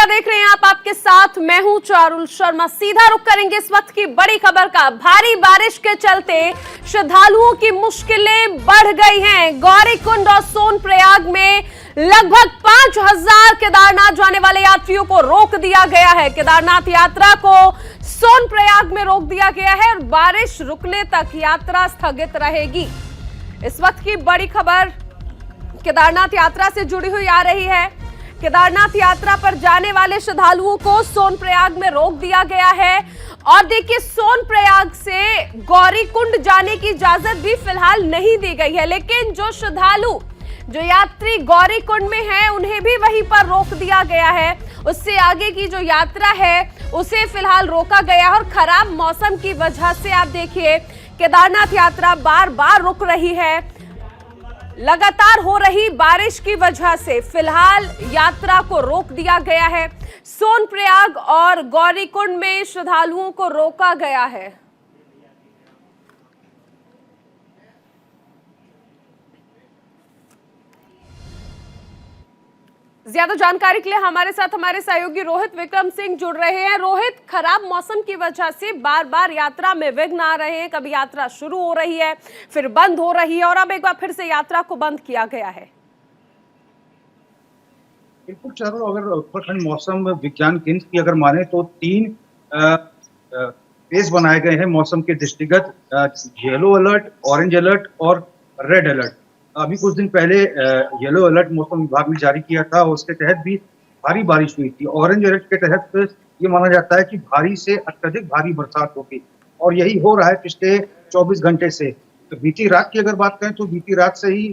नमस्कार, देख रहे हैं आप, आपके साथ मैं हूं चारुल शर्मा। सीधा रुख करेंगे इस वक्त की बड़ी खबर का। भारी बारिश के चलते श्रद्धालुओं की मुश्किलें बढ़ गई हैं। गौरीकुंड और सोनप्रयाग में लगभग 5000 केदारनाथ जाने वाले यात्रियों को रोक दिया गया है। केदारनाथ यात्रा को सोनप्रयाग में रोक दिया गया है और बारिश रुकने तक यात्रा स्थगित रहेगी। इस वक्त की बड़ी खबर केदारनाथ यात्रा से जुड़ी हुई आ रही है। केदारनाथ यात्रा पर जाने वाले श्रद्धालुओं को सोनप्रयाग में रोक दिया गया है और देखिए, सोनप्रयाग से गौरीकुंड जाने की इजाजत भी फिलहाल नहीं दी गई है, लेकिन जो श्रद्धालु, जो यात्री गौरीकुंड में हैं, उन्हें भी वहीं पर रोक दिया गया है। उससे आगे की जो यात्रा है उसे फिलहाल रोका गया है और खराब मौसम की वजह से आप देखिए, केदारनाथ यात्रा बार बार रुक रही है। लगातार हो रही बारिश की वजह से फिलहाल यात्रा को रोक दिया गया है। सोनप्रयाग और गौरीकुंड में श्रद्धालुओं को रोका गया है। ज्यादा जानकारी के लिए हमारे साथ हमारे सहयोगी रोहित विक्रम सिंह जुड़ रहे हैं। रोहित, खराब मौसम की वजह से बार बार यात्रा में विघ्न आ रहे हैं। कभी यात्रा शुरू हो रही है, फिर बंद हो रही है और अब एक बार फिर से यात्रा को बंद किया गया है। बिल्कुल चारों, अगर उत्तराखंड मौसम विज्ञान केंद्र की अगर माने तो 3 फेज बनाए गए हैं मौसम के दृष्टिगत। येलो अलर्ट, ऑरेंज अलर्ट और रेड अलर्ट। अभी कुछ दिन पहले येलो अलर्ट मौसम विभाग ने जारी किया था और उसके तहत भी भारी बारिश हुई थी। ऑरेंज अलर्ट के तहत ये माना जाता है कि भारी से अत्यधिक भारी बरसात होगी और यही हो रहा है पिछले 24 घंटे से। तो बीती रात की अगर बात करें तो बीती रात से ही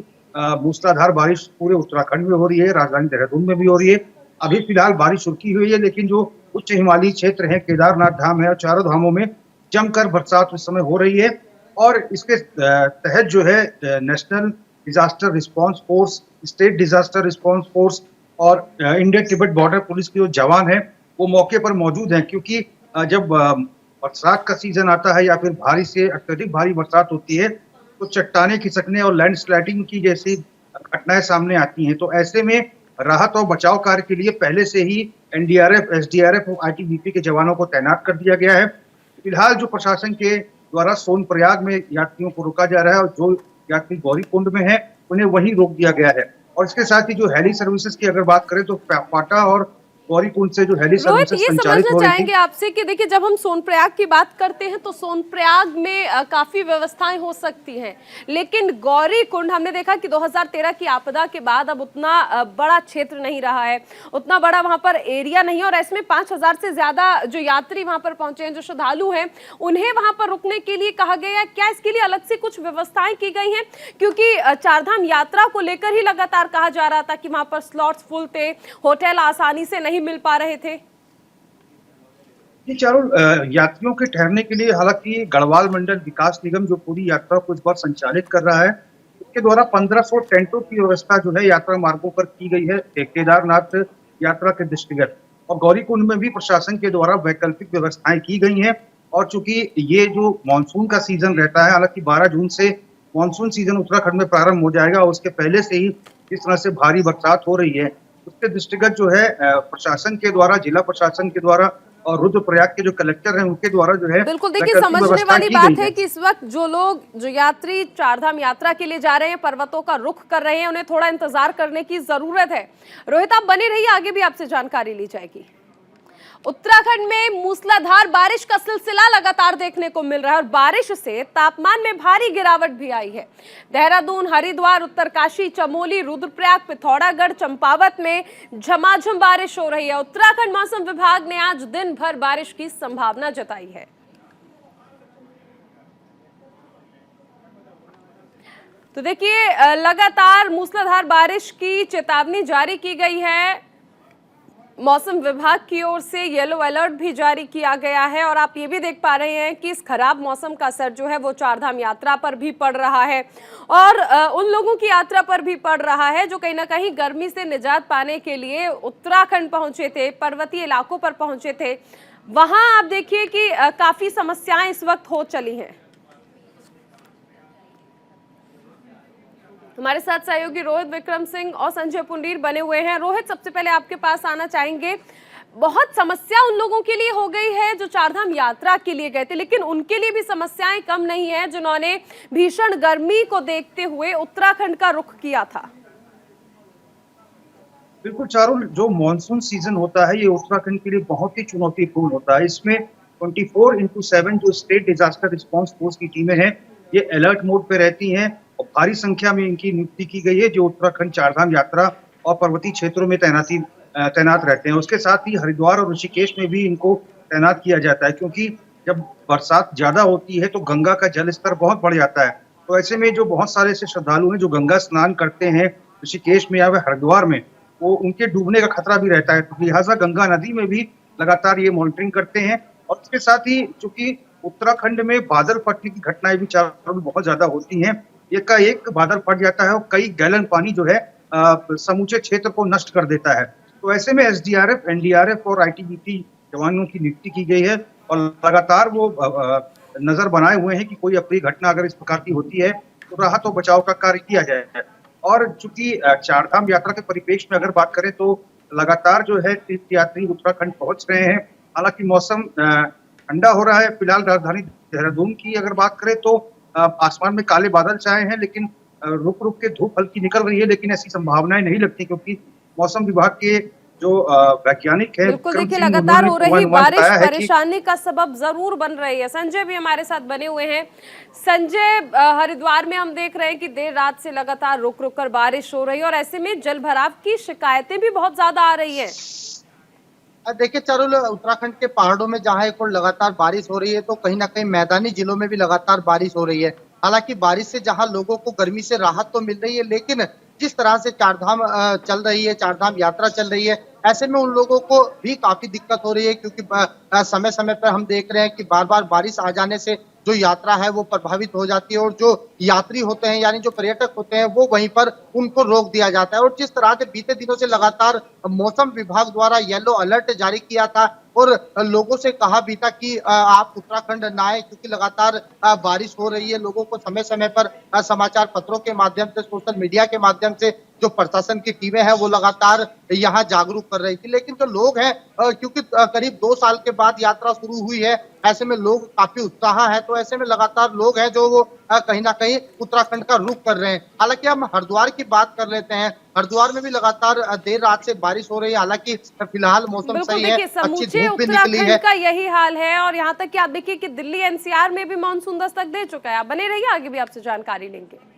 मूसलाधार बारिश पूरे उत्तराखंड में हो रही है, राजधानी देहरादून में भी हो रही है। अभी फिलहाल बारिश रुकी हुई है, लेकिन जो उच्च हिमालयी क्षेत्र है, केदारनाथ धाम है और चारों धामों में जमकर बरसात उस समय हो रही है। और इसके तहत जो है national disaster response force, state disaster response force और इंडियन तिब्बत बॉर्डर पुलिस के जो जवान हैं वो मौके पर मौजूद हैं, क्योंकि जब बरसात का सीजन आता है या फिर भारी से अत्यधिक भारी बरसात होती है तो चट्टाने खिसकने और लैंडस्लाइडिंग की जैसी घटनाएं सामने आती हैं। तो ऐसे में राहत और बचाव कार्य के लिए पहले से ही एनडीआरएफ, एसडीआरएफ और आईटीबीपी के जवानों को तैनात कर दिया गया है। फिलहाल जो प्रशासन के द्वारा सोनप्रयाग में यात्रियों को रोका जा रहा है और जो यात्री गौरीकुंड में है उन्हें वहीं रोक दिया गया है। और इसके साथ ही जो हेली सर्विसेज की अगर बात करें तो पाटा और गौरीकुंड से जो हेली सर्विसेज संचालित हो रही थी। चाहेंगे आपसे कि देखिए, जब हम सोनप्रयाग की बात करते हैं तो सोनप्रयाग में काफी व्यवस्थाएं हो सकती हैं, लेकिन गौरीकुंड हमने देखा कि 2013 की आपदा के बाद अब उतना बड़ा क्षेत्र नहीं रहा है, उतना बड़ा वहां पर एरिया नहीं है और ऐसे में 5000 से ज्यादा जो यात्री वहां पर पहुंचे हैं, जो श्रद्धालु हैं, उन्हें वहां पर रुकने के लिए कहा गया है। क्या इसके लिए अलग से कुछ व्यवस्थाएं की गई हैं? क्योंकि चारधाम यात्रा को लेकर ही लगातार कहा जा रहा था कि वहां पर स्लॉट्स फुल थे, होटल आसानी से नहीं मिल पा रहे थे। ये चारों यात्रियों के ठहरने के लिए हालांकि गढ़वाल मंडल विकास निगम जो पूरी यात्रा को इस बार संचालित कर रहा है, उसके द्वारा 1500 टेंटों की व्यवस्था जो है यात्रा मार्गों पर की गई है केदारनाथ यात्रा के दृष्टिगत। और गौरीकुंड में भी प्रशासन के द्वारा वैकल्पिक व्यवस्थाएं की गई हैं। और चूंकि ये जो मानसून का सीजन रहता है, हालांकि 12 जून से मानसून सीजन उत्तराखंड में प्रारंभ हो जाएगा, उसके पहले से ही इस तरह से भारी बरसात हो रही है, उसके दृष्टिगत जो है प्रशासन के द्वारा, जिला प्रशासन के द्वारा और रुद्रप्रयाग के जो कलेक्टर हैं उनके द्वारा जो है, बिल्कुल देखिए, समझने वाली बात है कि इस वक्त जो यात्री चारधाम यात्रा के लिए जा रहे हैं, पर्वतों का रुख कर रहे हैं, उन्हें थोड़ा इंतजार करने की जरूरत है। रोहित, आप बने रहिए, आगे भी आपसे जानकारी ली जाएगी। उत्तराखंड में मूसलाधार बारिश का सिलसिला लगातार देखने को मिल रहा है और बारिश से तापमान में भारी गिरावट भी आई है। देहरादून, हरिद्वार, उत्तरकाशी, चमोली, रुद्रप्रयाग, पिथौरागढ़, चंपावत में झमाझम बारिश हो रही है। उत्तराखंड मौसम विभाग ने आज दिन भर बारिश की संभावना जताई है। तो देखिए, लगातार मूसलाधार बारिश की चेतावनी जारी की गई है। मौसम विभाग की ओर से येलो अलर्ट भी जारी किया गया है और आप ये भी देख पा रहे हैं कि इस खराब मौसम का असर जो है वो चारधाम यात्रा पर भी पड़ रहा है और उन लोगों की यात्रा पर भी पड़ रहा है जो कहीं ना कहीं गर्मी से निजात पाने के लिए उत्तराखंड पहुंचे थे, पर्वतीय इलाकों पर पहुंचे थे। वहां आप देखिए कि काफी समस्याएं इस वक्त हो चली हैं। हमारे साथ सहयोगी रोहित विक्रम सिंह और संजय पुंडीर बने हुए हैं। रोहित, सबसे पहले आपके पास आना चाहेंगे। बहुत समस्या उन लोगों के लिए हो गई है जो चारधाम यात्रा के लिए गए थे, लेकिन उनके लिए भी समस्याएं कम नहीं है जिन्होंने भीषण गर्मी को देखते हुए उत्तराखंड का रुख किया था। बिल्कुल चारुल, जो मॉनसून सीजन होता है ये उत्तराखंड के लिए बहुत ही चुनौतीपूर्ण होता है। इसमें 24/7 जो स्टेट डिजास्टर रिस्पांस फोर्स की टीमें हैं ये अलर्ट मोड पे रहती हैं और भारी संख्या में इनकी नियुक्ति की गई है जो उत्तराखंड चारधाम यात्रा और पर्वतीय क्षेत्रों में तैनात रहते हैं। उसके साथ ही हरिद्वार और ऋषिकेश में भी इनको तैनात किया जाता है, क्योंकि जब बरसात ज्यादा होती है तो गंगा का जल स्तर बहुत बढ़ जाता है। तो ऐसे में जो बहुत सारे ऐसे श्रद्धालु हैं जो गंगा स्नान करते हैं ऋषिकेश में या हरिद्वार में, वो उनके डूबने का खतरा भी रहता है। तो लिहाजा गंगा नदी में भी लगातार ये मॉनिटरिंग करते हैं। और इसके साथ ही चूंकि उत्तराखंड में बादल फटने की घटनाएं भी चारों में बहुत ज्यादा होती हैं, एक बादल फट जाता है और कई गैलन पानी जो है समूचे क्षेत्र को नष्ट कर देता है। तो ऐसे में एसडीआरएफ, एनडीआरएफ और आईटीबीपी जवानों की नियुक्ति की गई है और लगातार वो नजर बनाए हुए हैं कि कोई अप्रिय घटना अगर इस प्रकार की होती है तो राहत और बचाव का कार्य किया जाए। और चूंकि चारधाम यात्रा के परिप्रेक्ष्य में अगर बात करें तो लगातार जो है तीर्थयात्री उत्तराखंड पहुंच रहे हैं। हालांकि मौसम ठंडा हो रहा है। फिलहाल राजधानी देहरादून की अगर बात करें तो आसमान में काले बादल छाए हैं, लेकिन रुक रुक के धूप हल्की निकल रही है, लेकिन ऐसी संभावनाएं नहीं लगती क्योंकि मौसम विभाग के जो वैज्ञानिक है, बिल्कुल देखिए, लगातार हो रही बारिश परेशानी का सबब जरूर बन रही है। संजय भी हमारे साथ बने हुए हैं। संजय, हरिद्वार में हम देख रहे हैं कि देर रात से लगातार रुक रुक कर बारिश हो रही है और ऐसे में जल भराव की शिकायतें भी बहुत ज्यादा आ रही है। देखिए चारुल, उत्तराखंड के पहाड़ों में जहां एक और लगातार बारिश हो रही है तो कहीं ना कहीं मैदानी जिलों में भी लगातार बारिश हो रही है। हालांकि बारिश से जहां लोगों को गर्मी से राहत तो मिल रही है, लेकिन जिस तरह से चारधाम चल रही है, चारधाम यात्रा चल रही है, ऐसे में उन लोगों को भी काफी दिक्कत हो रही है क्योंकि समय समय पर हम देख रहे हैं कि बार बार बारिश आ जाने से जो यात्रा है वो प्रभावित हो जाती है और जो यात्री होते हैं यानी जो पर्यटक होते हैं वो वहीं पर उनको रोक दिया जाता है। और जिस तरह से बीते दिनों से लगातार मौसम विभाग द्वारा येलो अलर्ट जारी किया था और लोगों से कहा भी था कि आप उत्तराखंड ना आए क्योंकि लगातार बारिश हो रही है। लोगों को समय समय पर समाचार पत्रों के माध्यम से, सोशल मीडिया के माध्यम से जो प्रशासन की टीमें हैं वो लगातार यहाँ जागरूक कर रही थी। लेकिन जो लोग हैं, क्योंकि करीब 2 साल के बाद यात्रा शुरू हुई है, ऐसे में लोग काफी उत्साह है, तो ऐसे में लगातार लोग हैं जो वो कहीं ना कहीं उत्तराखंड का रुख कर रहे हैं। हालांकि हम हरिद्वार की बात कर लेते हैं। हरिद्वार में भी लगातार देर रात से बारिश हो रही है। हालांकि फिलहाल मौसम सही है, अच्छी धूप भी निकली है। का यही हाल है और यहाँ तक कि आप देखिए कि दिल्ली एनसीआर में भी मानसून दस्तक दे चुका है। आप बने रहिए, आगे भी आपसे जानकारी लेंगे।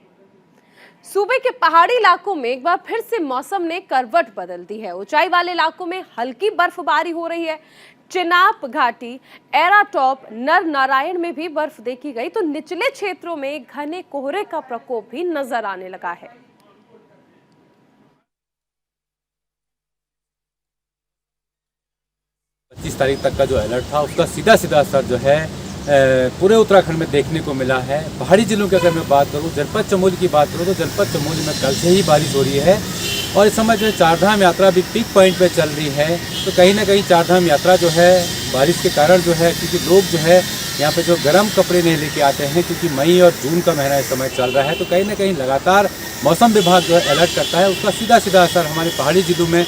सूबे के पहाड़ी इलाकों में एक बार फिर से मौसम ने करवट बदल दी है। ऊंचाई वाले इलाकों में हल्की बर्फबारी हो रही है। चिनाब घाटी, एराटॉप, नर नारायण में भी बर्फ देखी गई, तो निचले क्षेत्रों में घने कोहरे का प्रकोप भी नजर आने लगा है। तारीख तक का जो अलर्ट था उसका सीधा सीधा असर जो है पूरे उत्तराखंड में देखने को मिला है। पहाड़ी जिलों की अगर मैं बात करूं, जनपद चमोली की बात करूं तो जनपद चमोली में कल से ही बारिश हो रही है और इस समय जो चारधाम यात्रा भी पीक पॉइंट पे चल रही है। तो कहीं ना कहीं चारधाम यात्रा जो है बारिश के कारण जो है, क्योंकि लोग जो है यहाँ पे जो गर्म कपड़े नहीं लेके आते हैं क्योंकि मई और जून का महीना इस समय चल रहा है, तो कहीं ना कहीं लगातार मौसम विभाग जो है अलर्ट करता है, उसका सीधा सीधा असर हमारे पहाड़ी जिलों में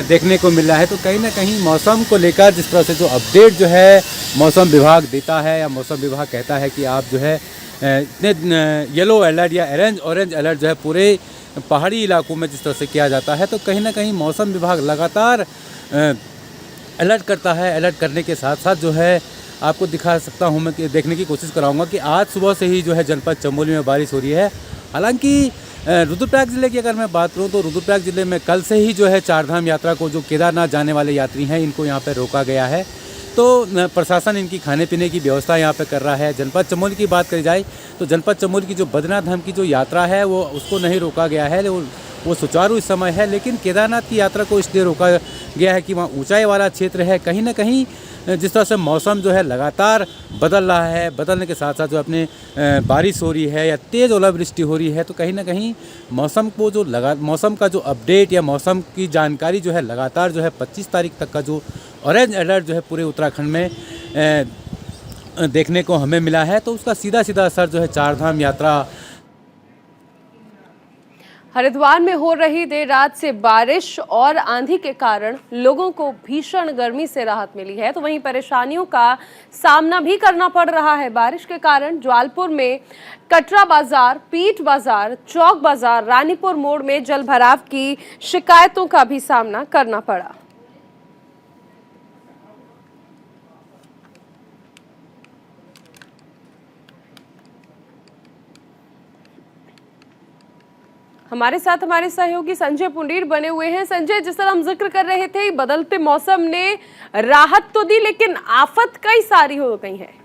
देखने को मिल रहा है। तो कहीं ना कहीं मौसम को लेकर जिस तरह से जो अपडेट जो है मौसम विभाग देता है या मौसम विभाग कहता है कि आप जो है इतने येलो अलर्ट या ऑरेंज अलर्ट जो है पूरे पहाड़ी इलाकों में जिस तरह से किया जाता है, तो कहीं ना कहीं मौसम विभाग लगातार अलर्ट करता है। अलर्ट करने के साथ साथ जो है आपको दिखा सकता हूँ मैं, देखने की कोशिश कराऊंगा कि आज सुबह से ही जो है जनपद चमोली में बारिश हो रही है। हालांकि रुद्रप्रयाग ज़िले की अगर मैं बात करूं तो रुद्रप्रयाग ज़िले में कल से ही जो है चारधाम यात्रा को जो केदारनाथ जाने वाले यात्री हैं इनको यहाँ पर रोका गया है। तो प्रशासन इनकी खाने पीने की व्यवस्था यहाँ पे कर रहा है। जनपद चमोली की बात करी जाए तो जनपद चमोली की जो बद्रीनाथ धाम की जो यात्रा है वो उसको नहीं रोका गया है, वो सुचारू इस समय है। लेकिन केदारनाथ की यात्रा को इसलिए रोका गया है कि वहाँ ऊंचाई वाला क्षेत्र है। कहीं ना कहीं जिस तरह से मौसम जो है लगातार बदल रहा है, बदलने के साथ साथ जो अपने बारिश हो रही है या तेज़ ओलावृष्टि हो रही है, तो कहीं ना कहीं मौसम को जो मौसम का जो अपडेट या मौसम की जानकारी जो है लगातार जो है 25 तारीख तक का जो ऑरेंज अलर्ट जो है पूरे उत्तराखंड में देखने को हमें मिला है, तो उसका सीधा सीधा असर जो है चारधाम यात्रा। हरिद्वार में हो रही देर रात से बारिश और आंधी के कारण लोगों को भीषण गर्मी से राहत मिली है, तो वहीं परेशानियों का सामना भी करना पड़ रहा है। बारिश के कारण जलालपुर में कटरा बाजार, पीठ बाजार, चौक बाजार, रानीपुर मोड़ में जल भराव की शिकायतों का भी सामना करना पड़ा। हमारे साथ हमारे सहयोगी संजय पुंडीर बने हुए हैं। संजय, जिस तरह हम जिक्र कर रहे थे, बदलते मौसम ने राहत तो दी लेकिन आफत कई सारी हो गई है।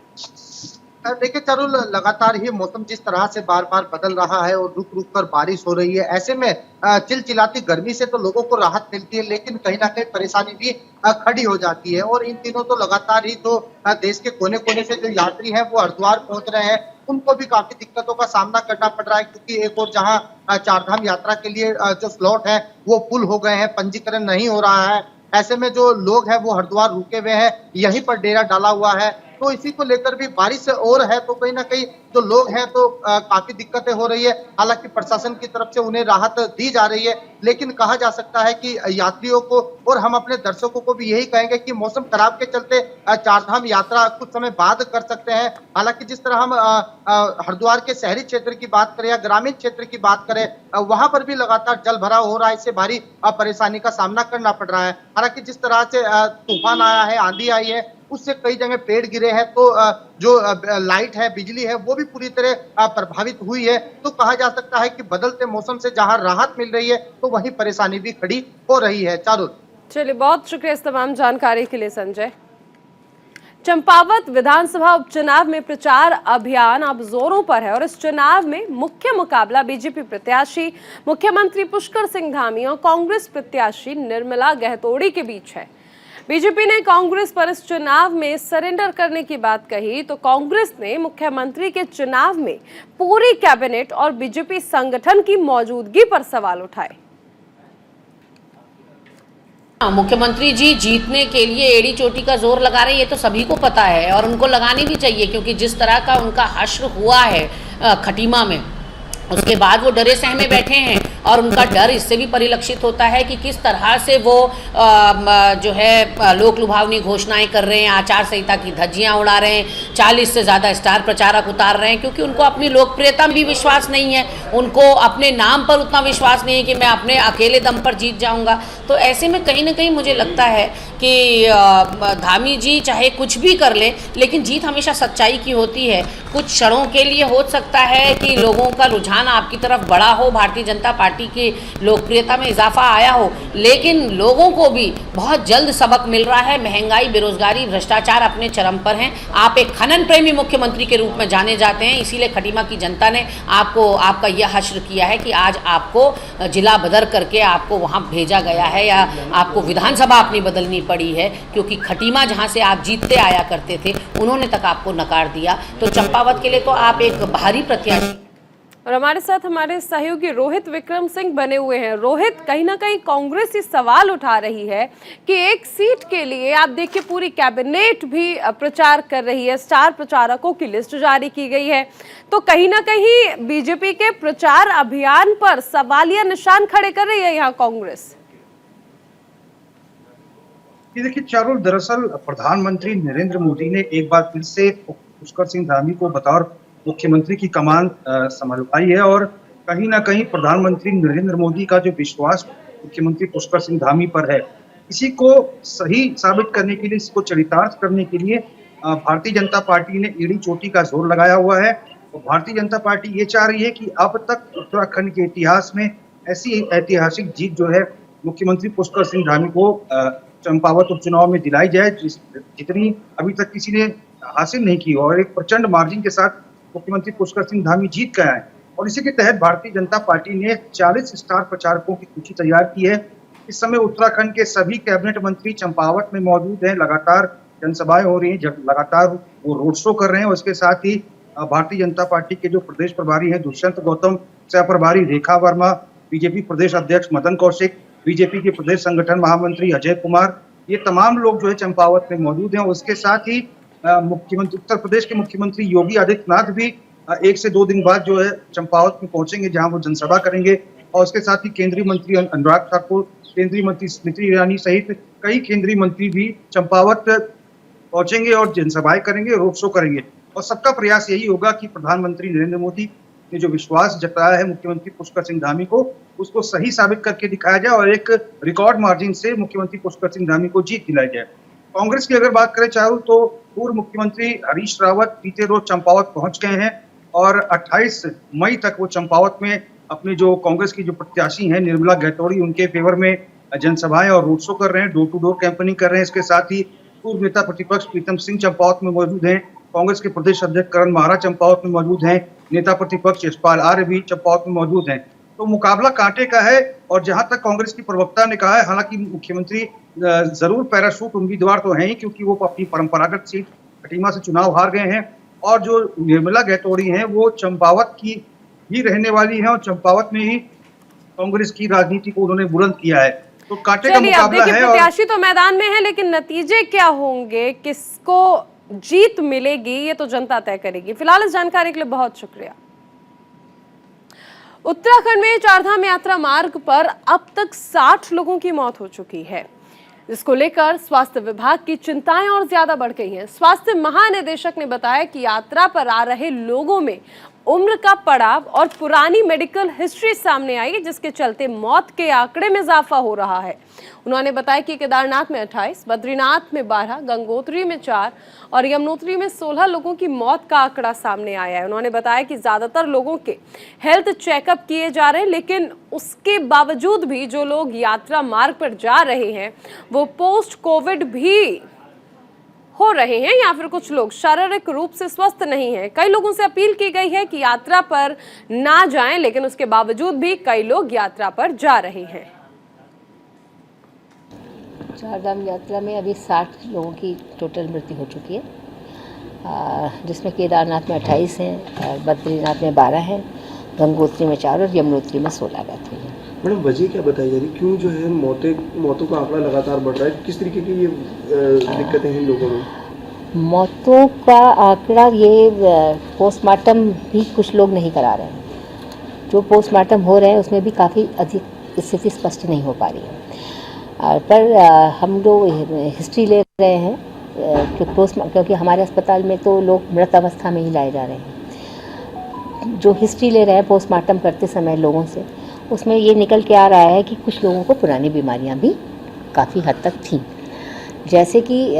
देखिए चारुल, लगातार ही मौसम जिस तरह से बार बार बदल रहा है और रुक रुक कर बारिश हो रही है, ऐसे में चिलचिलाती गर्मी से तो लोगों को राहत मिलती है, लेकिन कहीं ना कहीं परेशानी भी खड़ी हो जाती है। और इन दिनों तो लगातार ही तो देश के कोने कोने से जो यात्री हैं वो हरिद्वार पहुंच रहे हैं, उनको भी काफी दिक्कतों का सामना करना पड़ रहा है, क्योंकि एक और जहां चारधाम यात्रा के लिए जो स्लॉट है वो फुल हो गए हैं, पंजीकरण नहीं हो रहा है। ऐसे में जो लोग हैं वो हरिद्वार रुके हुए हैं, यहीं पर डेरा डाला हुआ है। तो इसी को लेकर भी बारिश और है तो कहीं ना कहीं जो लोग हैं तो काफी दिक्कतें हो रही है। हालांकि प्रशासन की तरफ से उन्हें राहत दी जा रही है, लेकिन कहा जा सकता है कि यात्रियों को और हम अपने दर्शकों को भी यही कहेंगे कि मौसम खराब के चलते चारधाम यात्रा कुछ समय बाद कर सकते हैं। हालांकि जिस तरह हम हरिद्वार के शहरी क्षेत्र की बात करें या ग्रामीण क्षेत्र की बात करें, वहां पर भी लगातार जल भराव हो रहा है, इससे भारी परेशानी का सामना करना पड़ रहा है। हालांकि जिस तरह से तूफान आया है, आंधी आई है, उससे कई जगह पेड़ गिरे हैं, तो जो लाइट है, बिजली है, वो भी पूरी तरह प्रभावित हुई है। तो कहा जा सकता है कि बदलते मौसम से जहां राहत मिल रही है तो वहीं परेशानी भी खड़ी हो रही है। चारुल, चलिए, बहुत शुक्रिया इस तमाम जानकारी के लिए संजय। चंपावत विधानसभा उपचुनाव में प्रचार अभियान अब जोरों पर है और इस चुनाव में मुख्य मुकाबला बीजेपी प्रत्याशी मुख्यमंत्री पुष्कर सिंह धामी और कांग्रेस प्रत्याशी निर्मला गहतोड़ी के बीच है। बीजेपी ने कांग्रेस पर इस चुनाव में सरेंडर करने की बात कही तो कांग्रेस ने मुख्यमंत्री के चुनाव में पूरी कैबिनेट और बीजेपी संगठन की मौजूदगी पर सवाल उठाए। मुख्यमंत्री जी जीतने के लिए एड़ी चोटी का जोर लगा रहे हैं, ये तो सभी को पता है और उनको लगानी भी चाहिए, क्योंकि जिस तरह का उनका हश्र हुआ है खटीमा में, उसके बाद वो डरे सहमे बैठे हैं और उनका डर इससे भी परिलक्षित होता है कि किस तरह से वो जो है लोक लुभावनी घोषणाएं कर रहे हैं, आचार संहिता की धज्जियां उड़ा रहे हैं, 40 से ज़्यादा स्टार प्रचारक उतार रहे हैं, क्योंकि उनको अपनी लोकप्रियता में भी विश्वास नहीं है, उनको अपने नाम पर उतना विश्वास नहीं है कि मैं अपने अकेले दम पर जीत जाऊंगा। तो ऐसे में कहीं ना कहीं मुझे लगता है कि धामी जी चाहे कुछ भी कर ले, लेकिन जीत हमेशा सच्चाई की होती है। कुछ क्षणों के लिए हो सकता है कि लोगों का रुझान आपकी तरफ बढ़ा हो, भारतीय जनता पार्टी की लोकप्रियता में इजाफा आया हो, लेकिन लोगों को भी बहुत जल्द सबक मिल रहा है। महंगाई, बेरोजगारी, भ्रष्टाचार अपने चरम पर हैं। आप एक खनन प्रेमी मुख्यमंत्री के रूप में जाने जाते हैं, इसीलिए खटीमा की जनता ने आपका यह हश्र किया है कि आज आपको जिला बदर करके आपको वहाँ भेजा गया है या आपको विधानसभा अपनी बदलनी पड़ी है, क्योंकि खटीमा जहाँ से आप जीतते आया करते थे उन्होंने तक आपको नकार दिया। तो चंपावत के लिए तो आप एक भारी प्रत्याशी। और हमारे साथ हमारे सहयोगी रोहित विक्रम सिंह बने हुए हैं। रोहित, कहीं ना कहीं कांग्रेस ये सवाल उठा रही है कि एक सीट के लिए आप देखिए पूरी कैबिनेट भी प्रचार कर रही है, स्टार प्रचारकों की लिस्ट जारी की गई है, तो कहीं ना कहीं बीजेपी के प्रचार अभियान पर सवालिया निशान खड़े कर रही है यहाँ कांग्रेस। देखिए चारुल, दरअसल प्रधानमंत्री नरेंद्र मोदी ने एक बार फिर से पुष्कर सिंह धामी को बतौर मुख्यमंत्री की कमान संभाई है और कहीं ना कहीं प्रधानमंत्री नरेंद्र मोदी का जो विश्वास मुख्यमंत्री पुष्कर सिंह धामी पर है, इसी को सही साबित करने के लिए, इसको चरितार्थ करने के लिए भारतीय जनता पार्टी ने एड़ी चोटी का जोर लगाया हुआ है। और भारतीय जनता पार्टी ये चाह रही है कि अब तक उत्तराखंड के इतिहास में ऐसी ऐतिहासिक जीत जो है मुख्यमंत्री पुष्कर सिंह धामी को चंपावत उपचुनाव में दिलाई जाए, जितनी अभी तक किसी ने हासिल नहीं की, और एक प्रचंड मार्जिन के साथ मुख्यमंत्री पुष्कर सिंह धामी जीत गए हैं। और इसी के तहत भारतीय जनता पार्टी ने 40 स्टार प्रचारकों की सूची तैयार की है। इस समय उत्तराखंड के सभी कैबिनेट मंत्री चंपावत में मौजूद हैं, लगातार जनसभाएं हो रही हैं, लगातार वो रोड शो कर रहे हैं। उसके साथ ही भारतीय जनता पार्टी के जो प्रदेश प्रभारी हैं दुष्यंत गौतम, सह प्रभारी रेखा वर्मा, बीजेपी प्रदेश अध्यक्ष मदन कौशिक, बीजेपी के प्रदेश संगठन महामंत्री अजय कुमार, ये तमाम लोग जो है चंपावत में मौजूद हैं। उसके साथ ही मुख्यमंत्री उत्तर प्रदेश के मुख्यमंत्री योगी आदित्यनाथ भी 1 से 2 दिन बाद जो है चंपावत में पहुंचेंगे, जहां वो जनसभा करेंगे और उसके साथ ही केंद्रीय मंत्री अनुराग ठाकुर, केंद्रीय मंत्री स्मृति ईरानी सहित कई केंद्रीय मंत्री भी चंपावत पहुंचेंगे और जनसभाएं करेंगे, रोड शो करेंगे। और सबका प्रयास यही होगा कि प्रधानमंत्री नरेंद्र मोदी ने जो विश्वास जताया है मुख्यमंत्री पुष्कर सिंह धामी को, उसको सही साबित करके दिखाया जाए और एक रिकॉर्ड मार्जिन से मुख्यमंत्री पुष्कर सिंह धामी को जीत दिलाई जाए। कांग्रेस की अगर बात करें चारू, तो पूर्व मुख्यमंत्री हरीश रावत बीते रोज चंपावत पहुंच गए हैं और 28 मई तक वो चंपावत में अपने जो कांग्रेस की जो प्रत्याशी हैं निर्मला गैतोड़ी, उनके फेवर में जनसभाएं और रोड शो कर रहे हैं, डोर टू डोर कैंपेनिंग कर रहे हैं। इसके साथ ही पूर्व नेता प्रतिपक्ष प्रीतम सिंह चंपावत में मौजूद हैं, कांग्रेस के प्रदेश अध्यक्ष करण माहरा चंपावत में मौजूद हैं, नेता प्रतिपक्ष यशपाल आर्य भी चंपावत में मौजूद हैं। तो मुकाबला कांटे का है और जहां तक कांग्रेस की प्रवक्ता ने कहा है, हालांकि मुख्यमंत्री जरूर पैराशूट उम्मीदवार तो हैं ही, क्योंकि वो अपनी परंपरागत सीट खटीमा से चुनाव हार गए हैं और जो निर्मला गैतोड़ी हैं वो चंपावत की ही रहने वाली हैं और चंपावत में ही कांग्रेस की राजनीति को उन्होंने बुलंद किया है। तो कांटे का मुकाबला है। प्रत्याशी तो मैदान में है, लेकिन नतीजे क्या होंगे, किसको जीत मिलेगी, ये तो जनता तय करेगी। फिलहाल इस जानकारी के लिए बहुत शुक्रिया। उत्तराखंड में चारधाम यात्रा मार्ग पर अब तक 60 लोगों की मौत हो चुकी है, जिसको लेकर स्वास्थ्य विभाग की चिंताएं और ज्यादा बढ़ गई हैं। स्वास्थ्य महानिदेशक ने बताया कि यात्रा पर आ रहे लोगों में उम्र का पड़ाव और पुरानी मेडिकल हिस्ट्री सामने आई, जिसके चलते मौत के आंकड़े में इजाफा हो रहा है। उन्होंने बताया कि केदारनाथ में 28, बद्रीनाथ में 12, गंगोत्री में 4 और यमुनोत्री में 16 लोगों की मौत का आंकड़ा सामने आया है। उन्होंने बताया कि ज्यादातर लोगों के हेल्थ चेकअप किए जा रहे हैं, लेकिन उसके बावजूद भी जो लोग यात्रा मार्ग पर जा रहे हैं वो पोस्ट कोविड भी हो रहे हैं या फिर कुछ लोग शारीरिक रूप से स्वस्थ नहीं हैं। कई लोगों से अपील की गई है कि यात्रा पर ना जाएं, लेकिन उसके बावजूद भी कई लोग यात्रा पर जा रहे हैं। चारधाम यात्रा में अभी 60 लोगों की टोटल मृत्यु हो चुकी है, जिसमें केदारनाथ में 28 हैं, बद्रीनाथ में 12 हैं, गंगोत्री में 4 और यमुनोत्री में 16 बात हुई है। मैडम वजह क्या बताई जा रही, क्यों जो है मौतों का आंकड़ा लगातार बढ़ रहा है, किस तरीके की ये दिक्कतें हैं लोगों में? मौतों का आंकड़ा ये पोस्टमार्टम भी कुछ लोग नहीं करा रहे हैं। जो पोस्टमार्टम हो रहे हैं उसमें भी काफ़ी अधिक स्थिति स्पष्ट नहीं हो पा रही है। पर हम लोग हिस्ट्री ले रहे हैं क्योंकि हमारे अस्पताल में तो लोग मृत अवस्था में ही लाए जा रहे हैं। जो हिस्ट्री ले रहे हैं पोस्टमार्टम करते समय लोगों से, उसमें ये निकल के आ रहा है कि कुछ लोगों को पुरानी बीमारियां भी काफ़ी हद तक थी, जैसे कि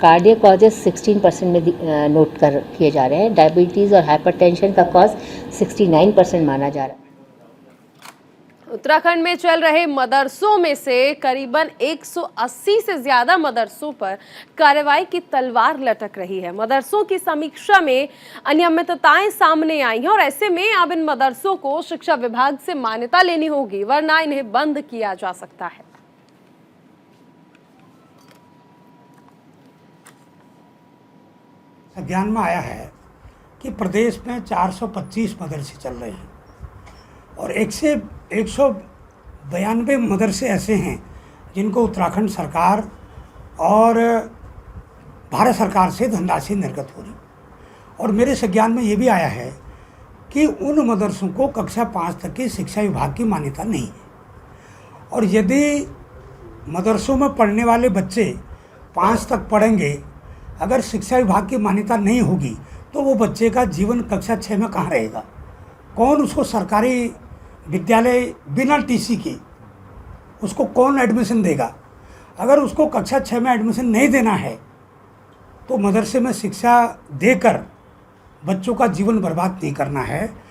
कार्डियक कॉजेस 16% में नोट किए जा रहे हैं। डायबिटीज़ और हाइपरटेंशन का कॉज 69% माना जा रहा है। उत्तराखंड में चल रहे मदरसों में से करीबन 180 से ज्यादा मदरसों पर कार्रवाई की तलवार लटक रही है। मदरसों की समीक्षा में अनियमितताएं सामने आई हैं और ऐसे में अब इन मदरसों को शिक्षा विभाग से मान्यता लेनी होगी, वरना इन्हें बंद किया जा सकता है। ज्ञान में आया है कि प्रदेश में 425 मदरसे चल रहे हैं और 192 मदरसे ऐसे हैं जिनको उत्तराखंड सरकार और भारत सरकार से धनराशि निर्गत हो रही। और मेरे संज्ञान में ये भी आया है कि उन मदरसों को कक्षा 5 तक की शिक्षा विभाग की मान्यता नहीं है और यदि मदरसों में पढ़ने वाले बच्चे 5 तक पढ़ेंगे, अगर शिक्षा विभाग की मान्यता नहीं होगी तो वो बच्चे का जीवन कक्षा 6 में कहाँ रहेगा? कौन उसको सरकारी विद्यालय बिना टीसी के उसको कौन एडमिशन देगा? अगर उसको कक्षा 6 में एडमिशन नहीं देना है तो मदरसे में शिक्षा देकर बच्चों का जीवन बर्बाद नहीं करना है।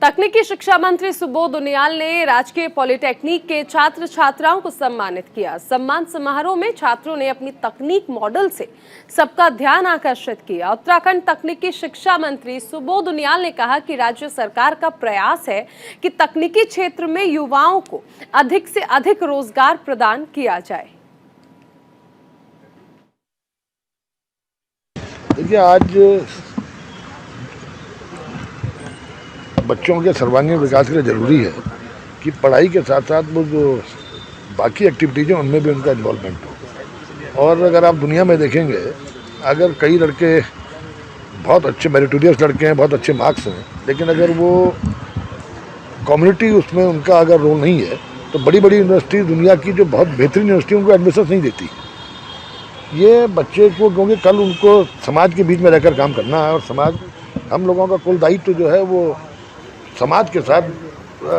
तकनीकी शिक्षा मंत्री सुबोध उनियाल ने राजकीय पॉलिटेक्निक के छात्र छात्राओं को सम्मानित किया। सम्मान समारोह में छात्रों ने अपनी तकनीक मॉडल से सबका ध्यान आकर्षित किया। उत्तराखंड तकनीकी शिक्षा मंत्री सुबोध उनियाल ने कहा कि राज्य सरकार का प्रयास है कि तकनीकी क्षेत्र में युवाओं को अधिक से अधिक रोजगार प्रदान किया जाए। देखिए, आज बच्चों के सर्वांगीण विकास के लिए ज़रूरी है कि पढ़ाई के साथ साथ वो जो बाकी एक्टिविटीज़ हैं उनमें भी उनका इन्वॉल्वमेंट हो। और अगर आप दुनिया में देखेंगे, अगर कई लड़के बहुत अच्छे मेरिटोरियस लड़के हैं, बहुत अच्छे मार्क्स हैं, लेकिन अगर वो कम्युनिटी उसमें उनका अगर रोल नहीं है तो बड़ी बड़ी यूनिवर्सिटी दुनिया की जो बहुत बेहतरीन यूनिवर्सिटी उनको एडमिशन नहीं देती। ये बच्चे को, क्योंकि कल उनको समाज के बीच में रहकर काम करना है और समाज, हम लोगों का कुल दायित्व जो है वो समाज के साथ